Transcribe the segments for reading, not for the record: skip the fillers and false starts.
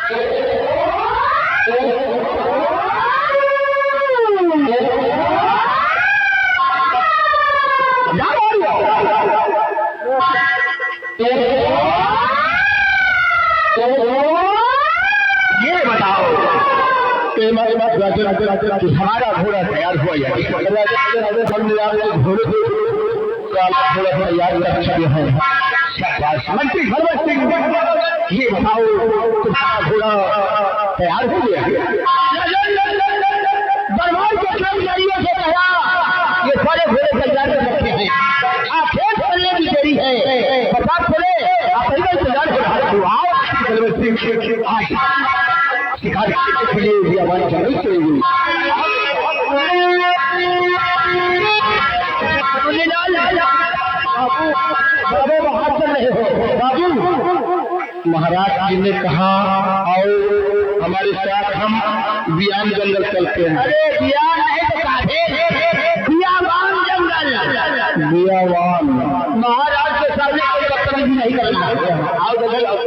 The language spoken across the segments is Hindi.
ये बताओ हमारा घोड़ा तैयार हुआ या घोड़े तैयार कर चुके हैं। मंत्री भगवत सिंह, ये बताओ तुम्हारा घोड़ा तैयार हो गया? दरबार के कर्मचारियों से कहा ये सारे घोड़े तैयार कर रखे हैं, आखिर चलने की देरी है, बता खोले आप तैयार कर आओ। भगवत सिंह शिकार के लिए भी आवाज नहीं चलेगी। बाबू बाहर चल रहे हो बाबू? महाराज जी ने कहा आओ हमारे साथ, हम बियान जंगल चलते हैं। अरे बियान नहीं तो काहे? बियावान जंगल। बियावान महाराज के सामने कोई बदतमीजी नहीं करना। आओ जंगल आओ।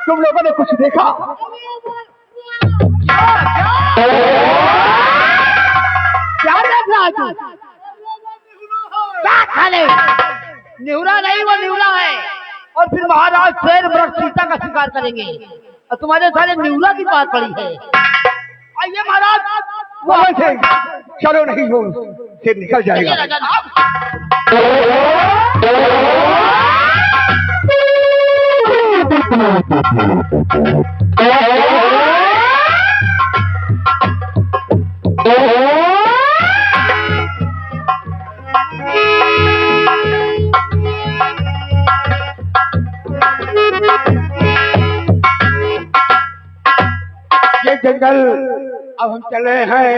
तुम लोगों ने कुछ देखा? क्या देखा? निहुरा नहीं, वो निहुरा है। और फिर महाराज शेर वृक्ष चीता का शिकार करेंगे और तुम्हारे सारे निहुरा की बात पड़ी है। आइए महाराज, वहां से चलो, नहीं हो शेर निकल जाएगा। ये जंगल अब हम चले हैं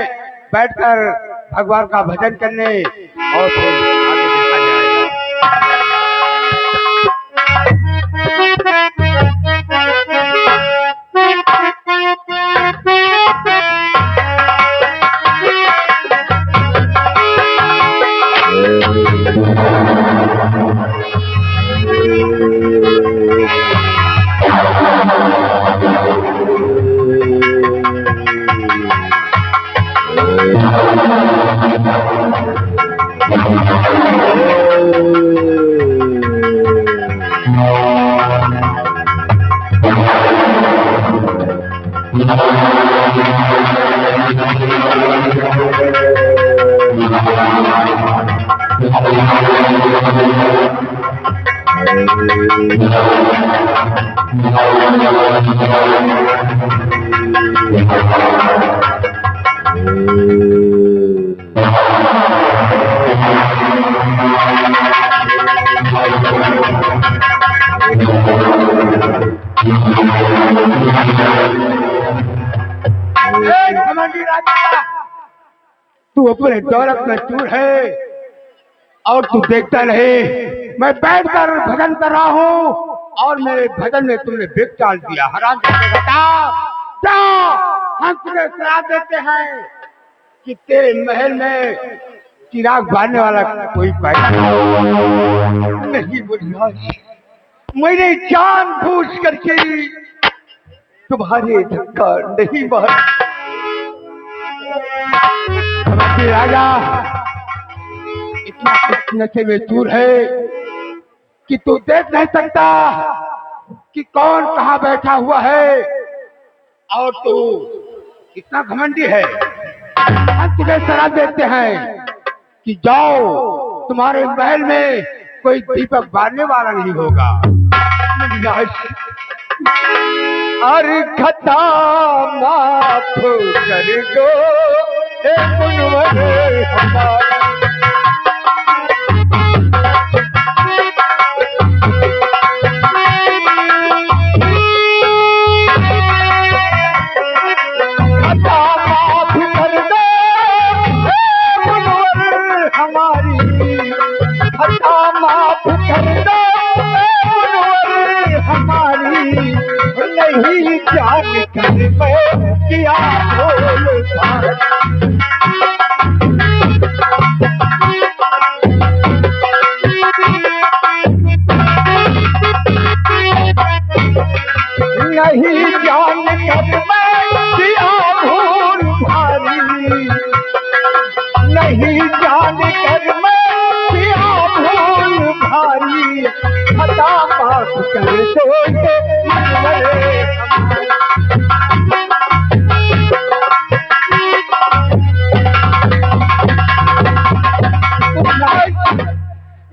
बैठकर भगवान का भजन करने और फिर आगे देखा जाएगा। तू अपने दौलत में चूर है और तू देखता रहे। मैं बैठकर भजन कर रहा हूँ और मेरे भजन में तुमने बेग डाल दिया। हराम जाओ। हम तुम्हें सलाह देते हैं कि तेरे महल में चिराग बांधने वाला कोई पैदा नहीं बुढ़िया। मैंने जानबूझ करके तुम्हारे धक्का नहीं मारा। राजा इतना कुछ नशे में दूर है कि तू देख नहीं सकता कि कौन कहाँ बैठा हुआ है, और तू इतना घमंडी है। हम तुझे सलाह देते हैं कि जाओ, तुम्हारे महल में कोई दीपक बारने वाला नहीं होगा। अरे खता माफ कर दो मुनवर हमारा। नहीं जान कर मैं किया नहीं जान कर मैं किया भूल भारी। नहीं जान कर मैं किया भूल भारी। खता माफ कर दो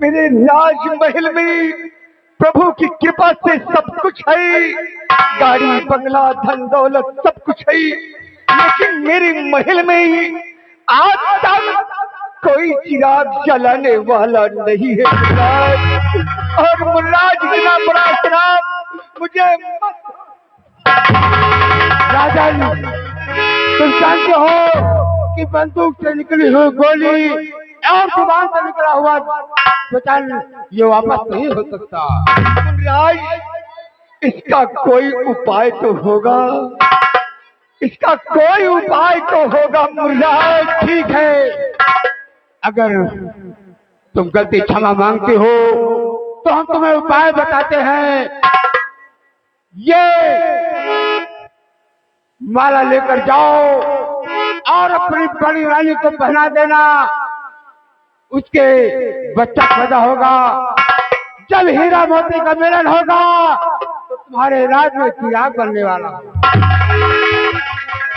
मेरे राजमहल में प्रभु की कृपा से सब कुछ है। गाड़ी बंगला धन दौलत सब कुछ है, लेकिन मेरे महल में आज तक कोई चिराग जलाने वाला नहीं है। और मुल्लाज इतना बड़ा शराब मुझे राजा तुम जानते हो कि बंदूक से निकली हुई गोली और जुबान से निकला हुआ वचन ये वापस नहीं हो सकता। राज इसका कोई उपाय तो होगा, इसका कोई उपाय तो होगा। मुर्राज ठीक है, अगर तुम गलती क्षमा मांगते हो तो हम तुम्हें उपाय बताते हैं। ये माला लेकर जाओ और अपनी बड़ी रानी को पहना देना। उसके बच्चा पैदा होगा, जब हीरा मोती का मिलन होगा तो तुम्हारे राज में चिराग बनने वाला।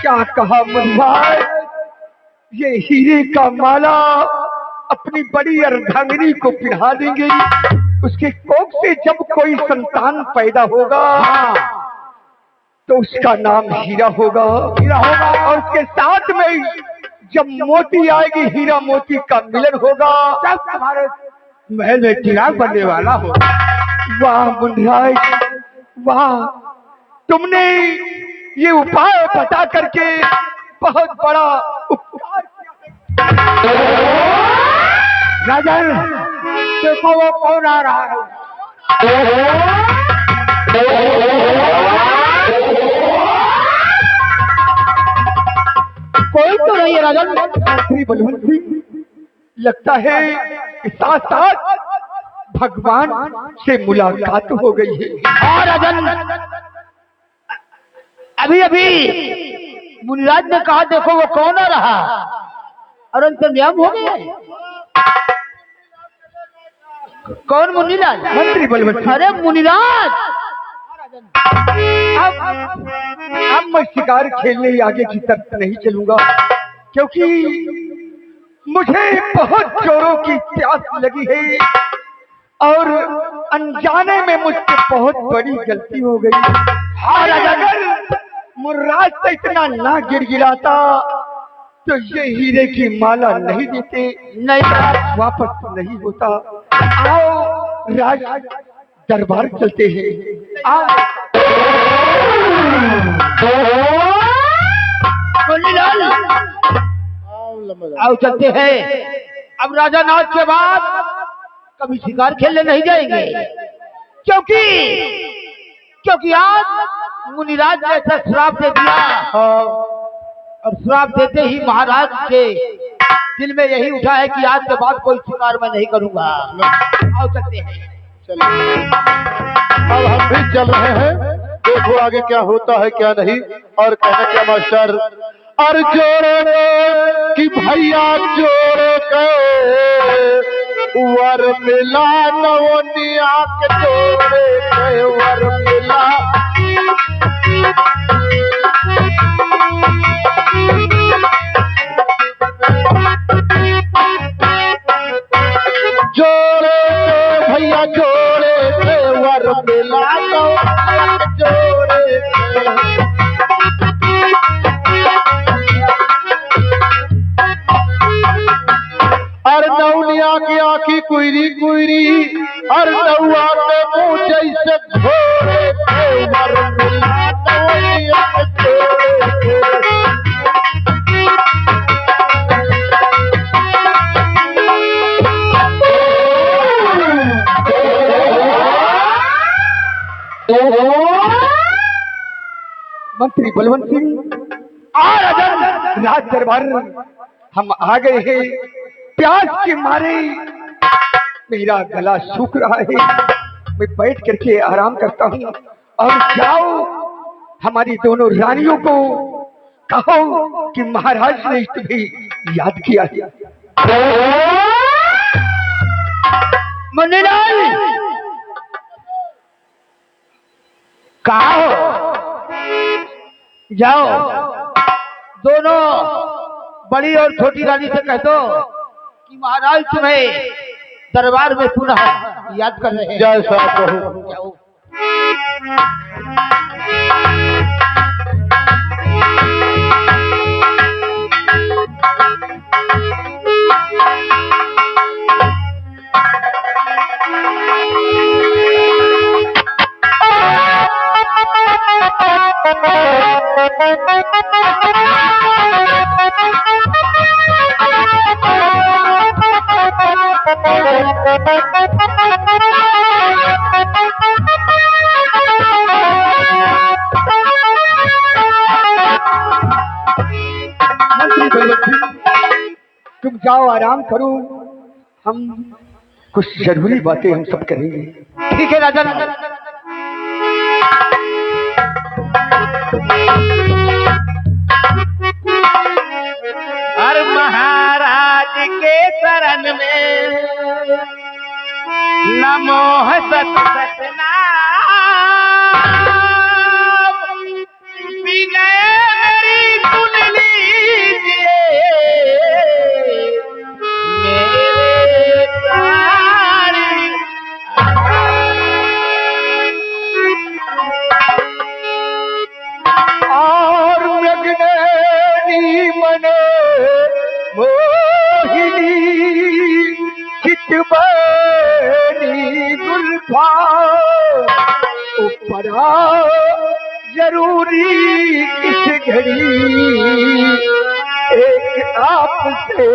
क्या कहा मुन्नाभाई, ये हीरे का माला अपनी बड़ी अर्धांगिनी को पिढ़ा देंगे। उसके कोख से जब कोई संतान पैदा होगा तो उसका नाम हीरा होगा। और उसके साथ में जब मोती आएगी, हीरा मोती का मिलन होगा, तब तुम्हारे महल में चिराग बनने वाला होगा। वाह मुन्नाभाई वाह, तुमने ये उपाय बता करके बहुत बड़ा उपकार किया। राजन देखो वो कौन आ रहा है। कोई तो नहीं है राजन। श्री बलवंत सिंह, लगता है कि साथ साथ भगवान से मुलाकात हो गई है। हाँ राजन, अभी अभी मुनिराज ने कहा देखो वो कौन आ रहा, और अंतर्याम हो गए। कौन मुनिराज? मंत्री बलवंत सिंह। अरे मुनिराज, अब मैं शिकार खेलने ही आगे की तरफ नहीं चलूंगा, क्योंकि मुझे बहुत जोरों की प्यास लगी है और अनजाने में मुझसे बहुत बड़ी गलती हो गई। हाँ, अगर मुर्राज से इतना ना गिड़गिड़ाता तो ये हीरे की माला नहीं देते, नहीं वापस नहीं होता। आओ राज दरबार चलते हैं। आओ चलते हैं। अब राजा नाथ के बाद कभी शिकार खेलने नहीं जाएंगे, क्योंकि आज मुनिराज ने ऐसा श्राप दे दिया और श्राप देते ही महाराज के दिल में यही उठा है कि आज के बाद कोई शिकार मैं नहीं करूंगा। आओ चलते हैं। अब हम भी चल रहे हैं, देखो आगे क्या होता है क्या नहीं। और कहना क्या मास्टर, और जोड़े कि भैया जोड़ के वर मिला नवनिया के जोड़े के वर मिला। जोड़े के भैया जोड़े के वर मिला नवनिया के जोड़े के। और नौनिया की आँखी कुइरी कुइरी और नौआ के मुँह जैसे घोड़े के वर मिला नौनिया के जोड़े मंत्री बलवंत सिंह और अजय राज दरबार हम आ गए हैं। प्यास के मारे मेरा गला सूख रहा है, मैं बैठ करके आराम करता हूँ। और जाओ हमारी दोनों रानियों को कहो कि महाराज ने तुम्हें याद किया है। मुन्नीलाल कहाँ हो? जाओ दोनों बड़ी और छोटी रानी से कह दो कि महाराज तुम्हें दरबार में पुनः याद कर रहे हैं। जय साहब कहो। जाओ। मंत्री बलवंत सिंह तुम जाओ आराम करो, हम कुछ जरूरी बातें हम सब करेंगे। ठीक है राजा। हर महाराज के शरण में नमो सतनाम विजय मेरी सुन लीजिए मेरे प्राण। और मग्नी मने मोहिनी चितबनी गुल्फा ऊपरा जरूरी इस घड़ी एक आपसे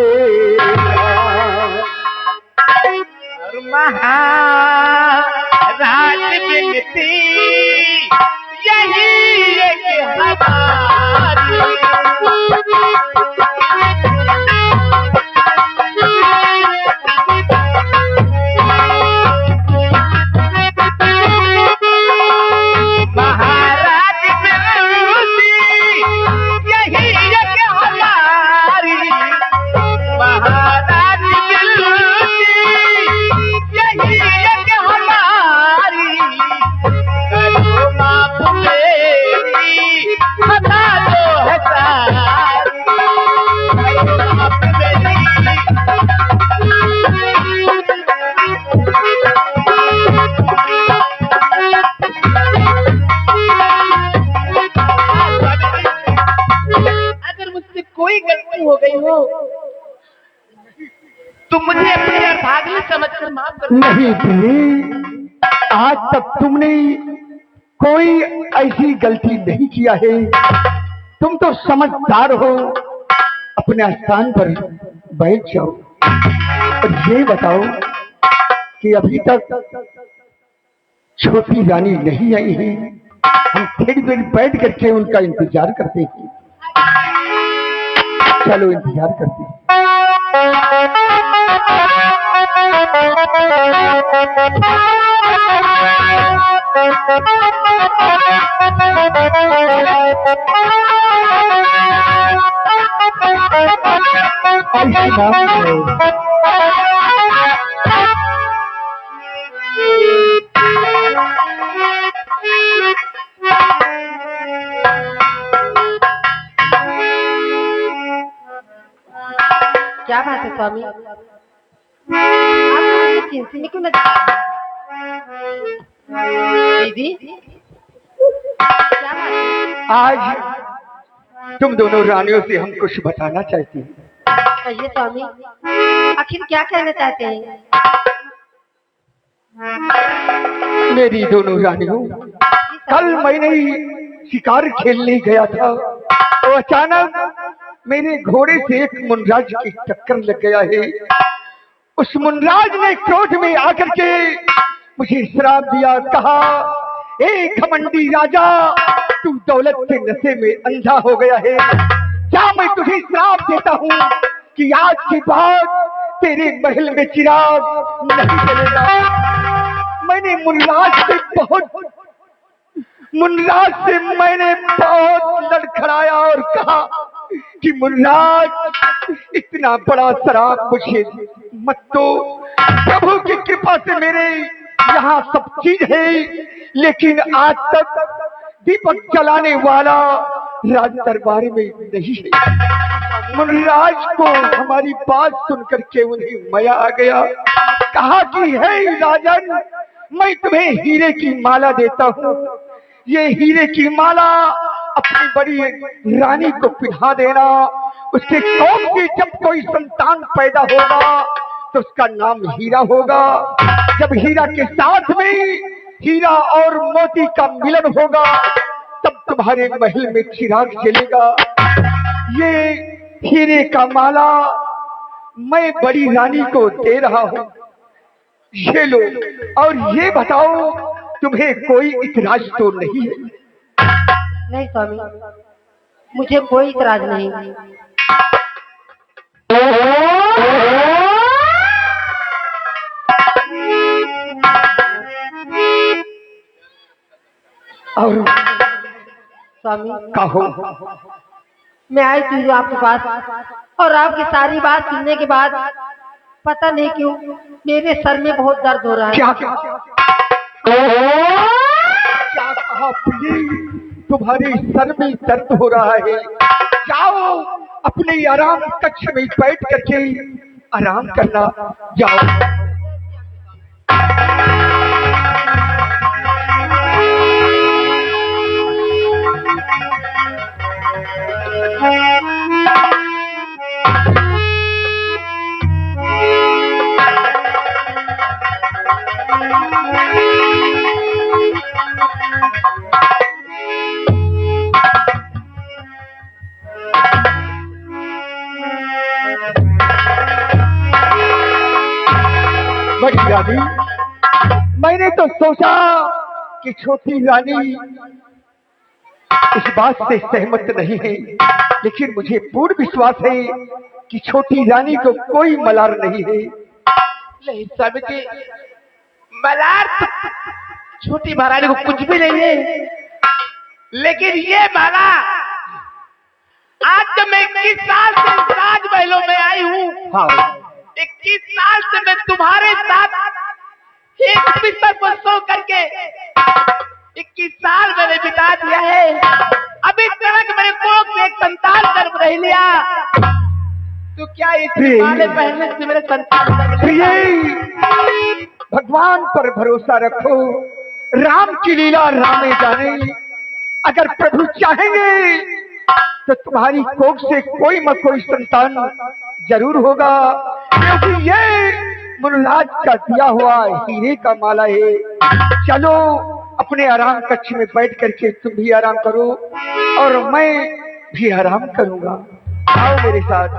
महाराज बिनती यही एक हमारी। महाराज बिनती यही एक हमारी। महाराज बिनती यही एक हमारी। करो माफ मेरी बता दो है सारी। करो माफ मेरी। अगर मुझसे कोई गलती हो गई हो तो मुझे अपने अर्धांगिनी समझकर माफ कर दो। नहीं दिल्ली, आज तक तुमने कोई ऐसी गलती नहीं किया है। तुम तो समझदार हो, अपने स्थान पर बैठ जाओ और ये बताओ कि अभी तक छोटी रानी नहीं आई है। हम थोड़ी देर बैठ करके उनका इंतजार करते हैं। चलो इंतजार करते हैं। ऐसी बात है। क्या बात है स्वामी, आप मुझे चिंता में क्यों लगे? दीदी क्या बात है? आज तुम दोनों रानियों से हम कुछ बताना चाहती हैं। कहिए स्वामी, आखिर क्या कहना चाहते हैं? मेरी दोनों रानियों, कल मैंने शिकार खेलने गया था तो अचानक मेरे घोड़े से एक मुनराज की टक्कर लग गया है। उस मुनराज ने क्रोध में आकर के मुझे श्राप दिया, कहा, ए घमंडी राजा, तू दौलत के नशे में अंधा हो गया है। क्या मैं तुझे श्राप देता हूँ कि आज के बाद तेरे महल में चिराग नहीं जलेगा। मैंने मुनराज से मैंने बहुत लड़खड़ाया और कहा कि मुनराज, इतना बड़ा शराब मुझे मत दो। प्रभु की कृपा से मेरे यहाँ सब चीज है, लेकिन आज तक दीपक जलाने वाला राज दरबार में नहीं है। मुनराज को हमारी बात सुनकर के उन्हें माया आ गया। कहा कि हे राजन, मैं तुम्हें हीरे की माला देता हूँ। ये हीरे की माला अपनी बड़ी रानी को पिन्हा देना। उसके कोख से जब कोई संतान पैदा होगा तो उसका नाम हीरा होगा। जब हीरा के साथ में हीरा और मोती का मिलन होगा तब तुम्हारे महल में चिराग जलेगा। ये हीरे का माला मैं बड़ी रानी को दे रहा हूँ, ये लो। और ये बताओ, तुम्हें कोई इतराज तो नहीं है? नहीं स्वामी, मुझे कोई इतराज नहीं। और स्वामी, कहो। मैं आई थी आपके पास और आपकी सारी बात सुनने के बाद पता नहीं क्यों मेरे सर में बहुत दर्द हो रहा है। क्या कहा प्लीज? तुम्हारे सर में दर्द हो रहा है? जाओ अपने आराम कक्ष में बैठ करके आराम करना, जाओ। बड़ी रानी, मैंने तो सोचा कि छोटी रानी इस बात से सहमत नहीं है, लेकिन मुझे पूर्ण विश्वास है कि छोटी रानी को कोई मलार नहीं है। नहीं स्वामी जी, मलार तो छोटी महारानी को कुछ भी नहीं है, लेकिन ये माला आज जब मैं 21 साल से राजमहलों में आई हूँ। हाँ, 21 साल से मैं तुम्हारे साथ एक बिस्तर पर सो करके 21 साल मैंने बिता दिया है। अभी तक मेरे कोख में एक संतान जन्म नहीं लिया, तो क्या इस माले पहनने से मेरे संतान जन्म लिया? भगवान पर भरोसा रखो, राम की लीला रामे जाने। अगर प्रभु चाहेंगे तो तुम्हारी कोख से कोई न कोई संतान जरूर होगा, क्योंकि ये मुनराज का दिया हुआ हीरे का माला है। चलो अपने आराम कक्ष में बैठ करके तुम भी आराम करो और मैं भी आराम करूंगा। आओ मेरे साथ।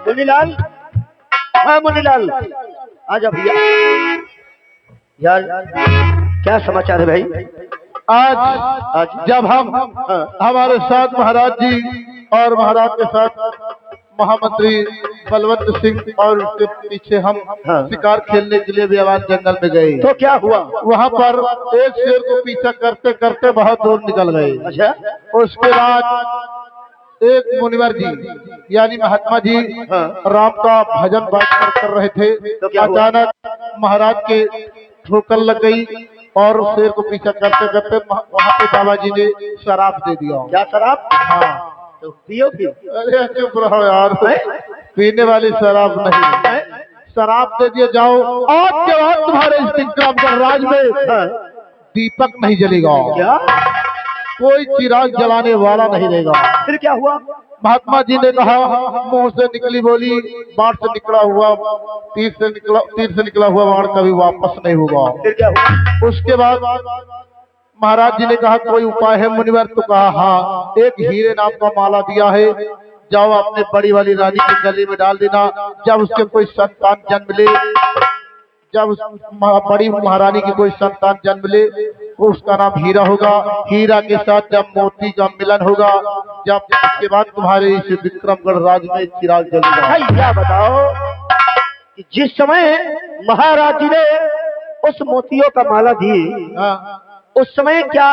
मुनीलाल, हाँ मुनीलाल, आजा भैया। यार क्या समाचार है भाई? आज जब हम हमारे साथ महाराज जी और महाराज के साथ महामंत्री बलवंत सिंह और उसके पीछे हम शिकार खेलने के लिए बियावान जंगल में गए, तो क्या हुआ? वहाँ पर एक शेर को पीछा करते करते बहुत दूर निकल गए। अच्छा, उसके बाद एक मुनिवर जी यानी महात्मा जी राम का भजन बात कर रहे थे, तो क्या हुआ? अचानक महाराज के ठोकर लग गई और शेर को पीछा करते करते वहाँ पे बाबा जी ने शराब दे दिया। क्या शराब? हाँ, तो पियो फिर। अरे चुप रहो यार, पीने वाली शराब नहीं, शराब दे दिया। जाओ, आज के बाद तुम्हारे इस विक्रमगढ़ राज में दीपक नहीं जलेगा। क्या? कोई चिराग जलाने वाला नहीं रहेगा। फिर क्या हुआ? महात्मा जी ने कहा, मुंह से निकली बोली बाढ़ से निकला हुआ तीर से निकला हुआ बाढ़ कभी वापस नहीं होगा। फिर क्या हुआ? उसके बाद महाराज जी ने कहा, कोई उपाय है मुनिवर? तो कहा, हाँ, एक हीरे नाम का माला दिया है, जाओ अपने बड़ी वाली रानी के गले में डाल देना। जब उसके कोई संतान जन्म ले, जब उस बड़ी महारानी की कोई संतान जन्म ले, वो उसका नाम हीरा होगा। हीरा के साथ जब मोती का मिलन होगा, जब उसके बाद तुम्हारे इस विक्रमगढ़ राज में चिराग जलेगा। भाई क्या बताओ कि जिस समय महाराज जी ने उस मोतियों का माला दी, उस समय क्या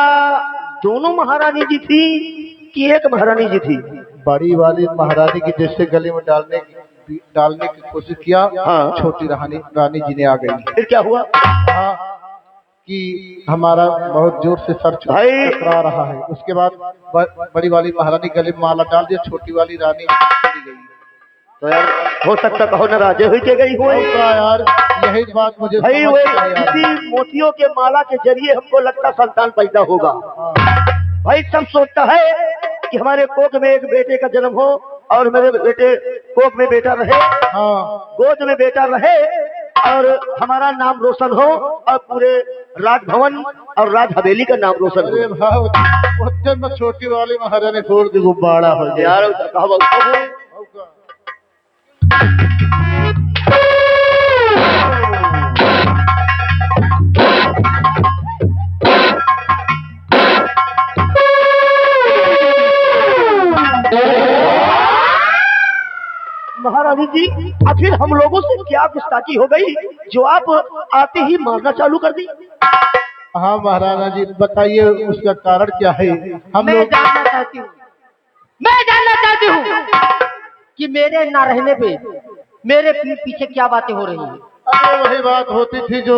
दोनों महारानी जी थी कि एक महारानी जी थी? बड़ी वाली महारानी की जैसे गले में डालने की कोशिश किया, छोटी रानी जी ने आ गई। फिर क्या हुआ? हाँ, कि हमारा बहुत जोर से सर टकरा रहा है। उसके बाद बड़ी वाली महारानी गले में माला डाल दिया, छोटी वाली रानी चली गई। तो यार हो सकता कहो नाराजे हुई के गई हुई यार, यही बात मुझे भाई। वो किसी मोतियों के माला के जरिए हमको लगता संतान पैदा होगा। भाई सब सोचता है कि हमारे कोख में एक बेटे का जन्म हो और मेरे बेटे कोख में बेटा रहे, गोद में बेटा रहे और हमारा नाम रोशन हो और पूरे राजभवन और राज हवेली का नाम रोशन हो। मैं छोटी वाली महारानी छोड़ दी, गुब्बारा हो यार। महारानी जी, आखिर हम लोगों से क्या गुस्ताखी हो गई जो आप आते ही मारना चालू कर दी? हाँ महाराणा जी, बताइए उसका कारण क्या है? मैं जानना चाहती हूँ कि मेरे ना रहने पे मेरे पीछे क्या बातें हो रही हैं। अरे वही बात होती थी जो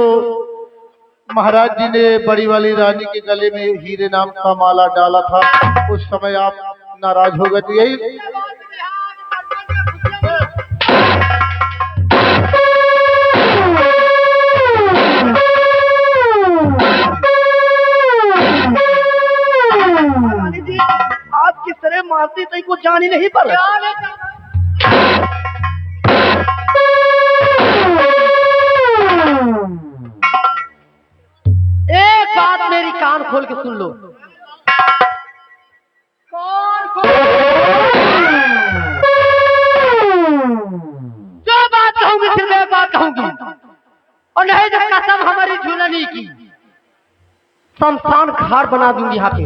महाराज जी ने बड़ी वाली रानी के गले में हीरे नाम का माला डाला था, उस समय आप नाराज हो गए थे। यही आप किस तरह मारती थी को जान ही नहीं पा रहा। एक बात मेरी कान खोल के सुन लो। जो बात कहूंगी सिर्फ एक बात कहूंगी, और नहीं जो कसम हमारी झूलनी की शमशान घाट बना दूंगी यहाँ पे।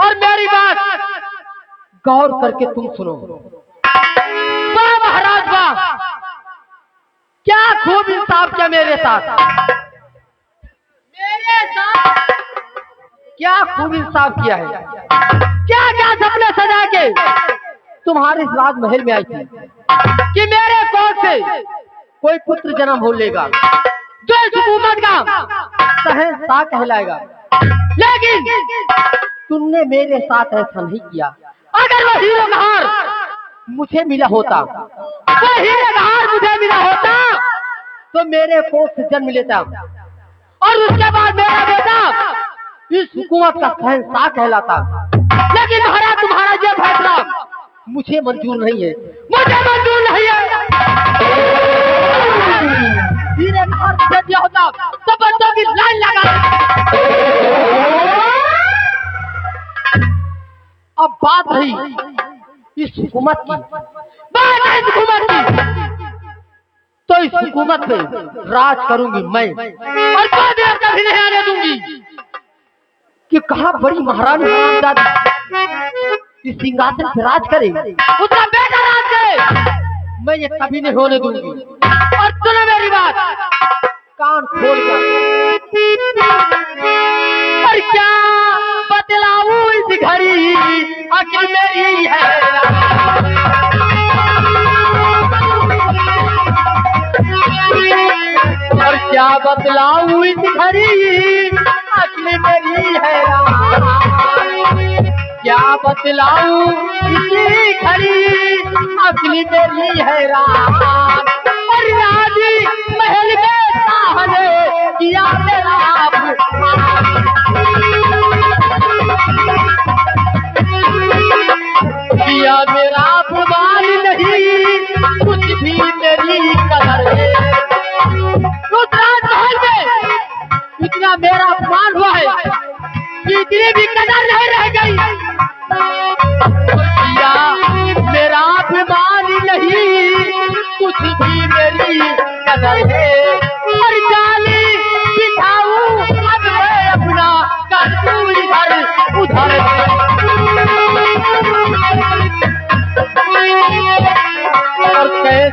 और मेरी बात गौर करके तुम सुनो। वाह महाराज वाह, क्या खूब इंसाफ किया मेरे साथ, क्या खूब इंसाफ किया है। क्या क्या सपने सजा के तुम्हारे इस राजमहल में आई थी कि मेरे कोख से कोई पुत्र जन्म हो लेगा जो इस हुकूमत का शहंशाह कहलाएगा। लेकिन तुमने मेरे साथ ऐसा नहीं किया। अगर वो हीरे का हार मुझे मिला होता, वो हीरे का हार मुझे मिला होता तो मेरे कोख से जन्म लेता और उसके बाद मेरा बेटा इस हुकूमत का शहंशाह कहलाता। लेकिन महाराज तुम्हारा ये फैसला मुझे मंजूर नहीं है, मुझे मंजूर नहीं है। होता तो बच्चों की लाइन लगा। अब बात रही इस हुकूमत की, बात है इस हुकूमत की, तो इस हुकूमत पे राज करूंगी मैं और कभी नहीं आने दूंगी कि कहा बड़ी महारानी हरामजादी इस सिंहासन पे राज करे, उसका बेटा राज करे, मैं ये कभी नहीं होने दूंगी। और सुनो मेरी बात कान खोल कर, और क्या बतलाऊं इस घड़ी आखिर मेरी है, और क्या बतलाऊं इस घड़ी आखिर मेरी है, क्या बतलाऊं इसी घड़ी अगली मेरी हैरान, और राजी महल में साहने किया मेरा किया मेरा अपमान नहीं, कुछ भी मेरी कदर है। उस राजमहल में इतना मेरा अपमान हुआ है कि इतनी भी कदर